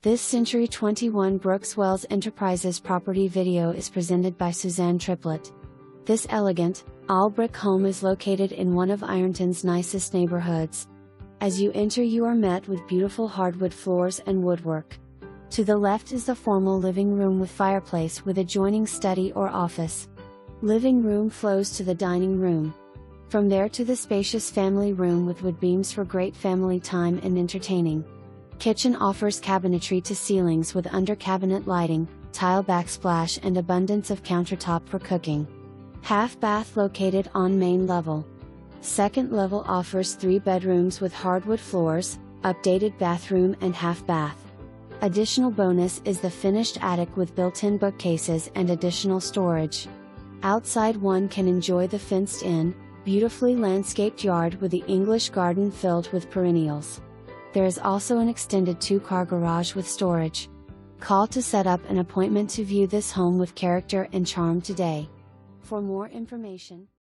This Century 21 Brooks Wells Enterprises property video is presented by Suzanne Triplett. This elegant, all-brick home is located in one of Ironton's nicest neighborhoods. As you enter, you are met with beautiful hardwood floors and woodwork. To the left is the formal living room with fireplace with adjoining study or office. Living room flows to the dining room. From there to the spacious family room with wood beams for great family time and entertaining. Kitchen offers cabinetry to ceilings with under-cabinet lighting, tile backsplash and abundance of countertop for cooking. Half bath located on main level. Second level offers 3 bedrooms with hardwood floors, updated bathroom and half bath. Additional bonus is the finished attic with built-in bookcases and additional storage. Outside one can enjoy the fenced-in, beautifully landscaped yard with the English garden filled with perennials. There is also an extended 2-car garage with storage. Call to set up an appointment to view this home with character and charm today. For more information,